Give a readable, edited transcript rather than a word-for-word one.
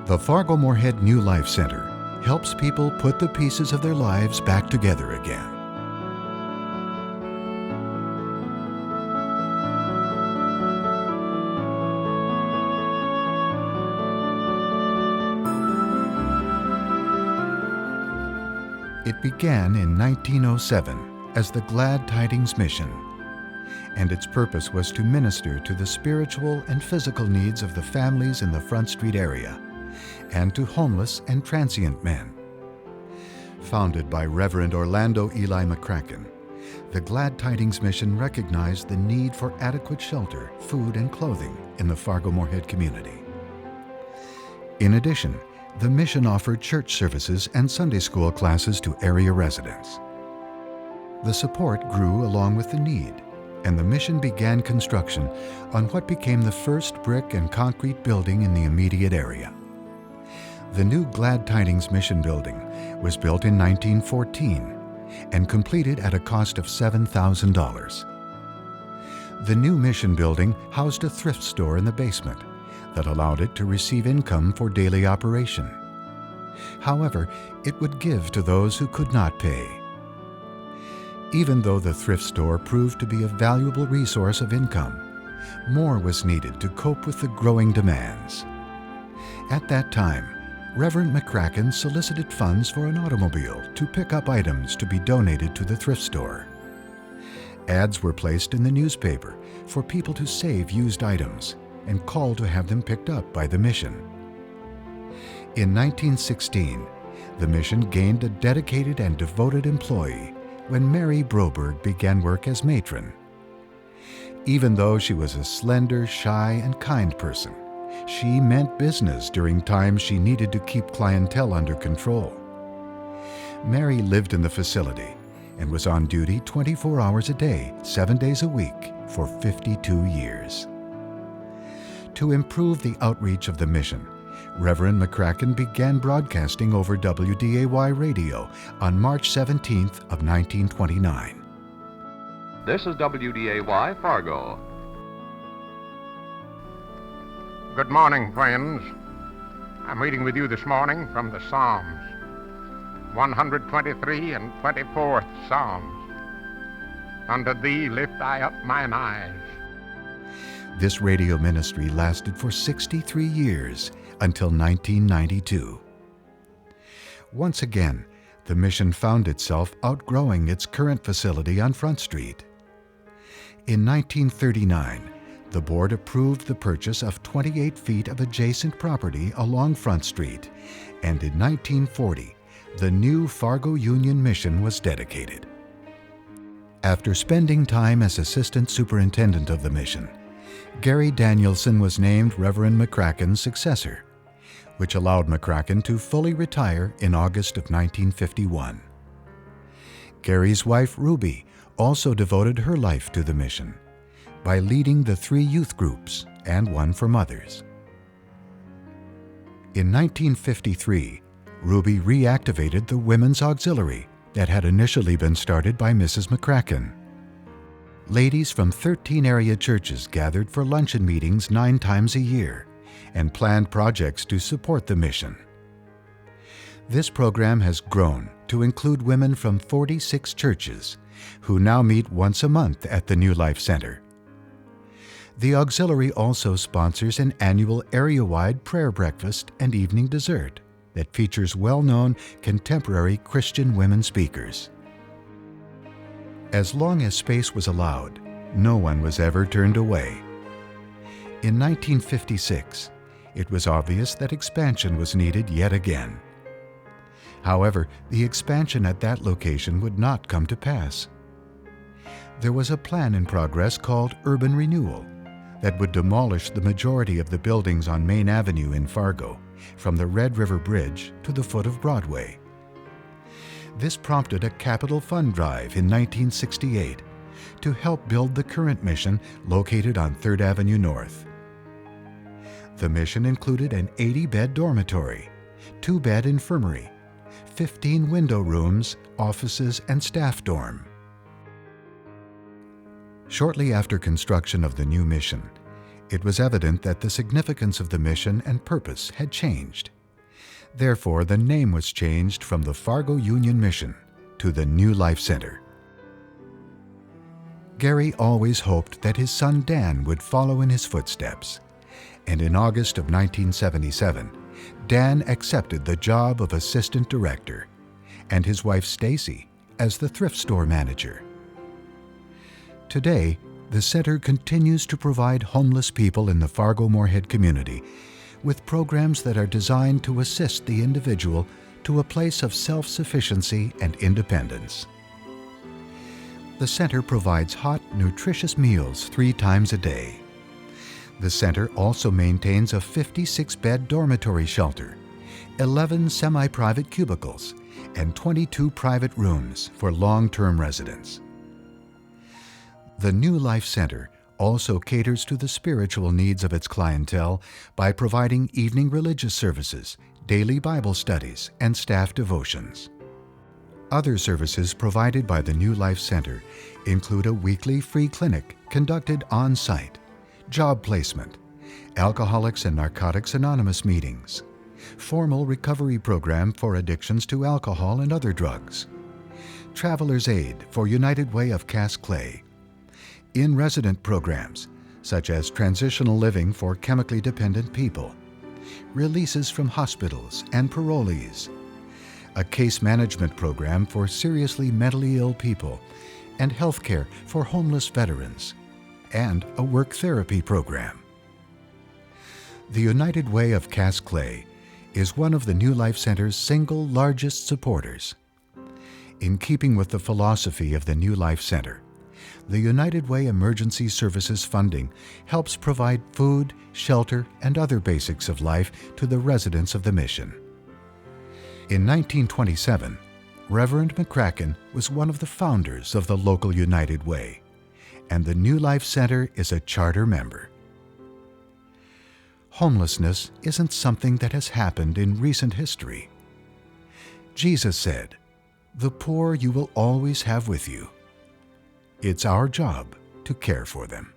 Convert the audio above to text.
The Fargo Moorhead New Life Center helps people put the pieces of their lives back together again. It began in 1907 as the Glad Tidings Mission, and its purpose was to minister to the spiritual and physical needs of the families in the Front Street area and to homeless and transient men. Founded by Reverend Orlando Eli McCracken, the Glad Tidings Mission recognized the need for adequate shelter, food, and clothing in the Fargo Moorhead community. In addition, the mission offered church services and Sunday school classes to area residents. The support grew along with the need, and the mission began construction on what became the first brick and concrete building in the immediate area. The new Glad Tidings Mission Building was built in 1914 and completed at a cost of $7,000. The new mission building housed a thrift store in the basement that allowed it to receive income for daily operation. However, it would give to those who could not pay. Even though the thrift store proved to be a valuable resource of income, more was needed to cope with the growing demands. At that time, Reverend McCracken solicited funds for an automobile to pick up items to be donated to the thrift store. Ads were placed in the newspaper for people to save used items and call to have them picked up by the mission. In 1916, the mission gained a dedicated and devoted employee when Mary Broberg began work as matron. Even though she was a slender, shy, and kind person, she meant business during times she needed to keep clientele under control. Mary lived in the facility and was on duty 24 hours a day, 7 days a week for 52 years. To improve the outreach of the mission, Reverend McCracken began broadcasting over WDAY radio on March 17th of 1929. This is WDAY Fargo. Good morning, friends. I'm reading with you this morning from the Psalms, 123 and 24th Psalms. Unto thee lift I up mine eyes. This radio ministry lasted for 63 years until 1992. Once again, the mission found itself outgrowing its current facility on Front Street. In 1939, the board approved the purchase of 28 feet of adjacent property along Front Street, and in 1940, the new Fargo Union Mission was dedicated. After spending time as assistant superintendent of the mission, Gary Danielson was named Reverend McCracken's successor, which allowed McCracken to fully retire in August of 1951. Gary's wife, Ruby, also devoted her life to the mission by leading the 3 youth groups and one for mothers. In 1953, Ruby reactivated the Women's Auxiliary that had initially been started by Mrs. McCracken. Ladies from 13 area churches gathered for luncheon meetings 9 times a year and planned projects to support the mission. This program has grown to include women from 46 churches who now meet once a month at the New Life Center. The auxiliary also sponsors an annual area-wide prayer breakfast and evening dessert that features well-known contemporary Christian women speakers. As long as space was allowed, no one was ever turned away. In 1956, it was obvious that expansion was needed yet again. However, the expansion at that location would not come to pass. There was a plan in progress called Urban Renewal that would demolish the majority of the buildings on Main Avenue in Fargo, from the Red River Bridge to the foot of Broadway. This prompted a capital fund drive in 1968 to help build the current mission located on 3rd Avenue North. The mission included an 80-bed dormitory, 2-bed infirmary, 15 window rooms, offices, and staff dorm. Shortly after construction of the new mission, it was evident that the significance of the mission and purpose had changed. Therefore, the name was changed from the Fargo Union Mission to the New Life Center. Gary always hoped that his son Dan would follow in his footsteps, and in August of 1977, Dan accepted the job of assistant director, and his wife Stacy as the thrift store manager. Today, the center continues to provide homeless people in the Fargo-Moorhead community with programs that are designed to assist the individual to a place of self-sufficiency and independence. The center provides hot, nutritious meals 3 times a day. The center also maintains a 56-bed dormitory shelter, 11 semi-private cubicles, and 22 private rooms for long-term residents. The New Life Center also caters to the spiritual needs of its clientele by providing evening religious services, daily Bible studies, and staff devotions. Other services provided by the New Life Center include a weekly free clinic conducted on-site, job placement, Alcoholics and Narcotics Anonymous meetings, formal recovery program for addictions to alcohol and other drugs, Traveler's Aid for United Way of Cass Clay, in-resident programs such as transitional living for chemically dependent people, releases from hospitals and parolees, a case management program for seriously mentally ill people, and health care for homeless veterans, and a work therapy program. The United Way of Cass Clay is one of the New Life Center's single largest supporters. In keeping with the philosophy of the New Life Center, the United Way Emergency Services funding helps provide food, shelter, and other basics of life to the residents of the mission. In 1927, Reverend McCracken was one of the founders of the local United Way, and the New Life Center is a charter member. Homelessness isn't something that has happened in recent history. Jesus said, "The poor you will always have with you." It's our job to care for them.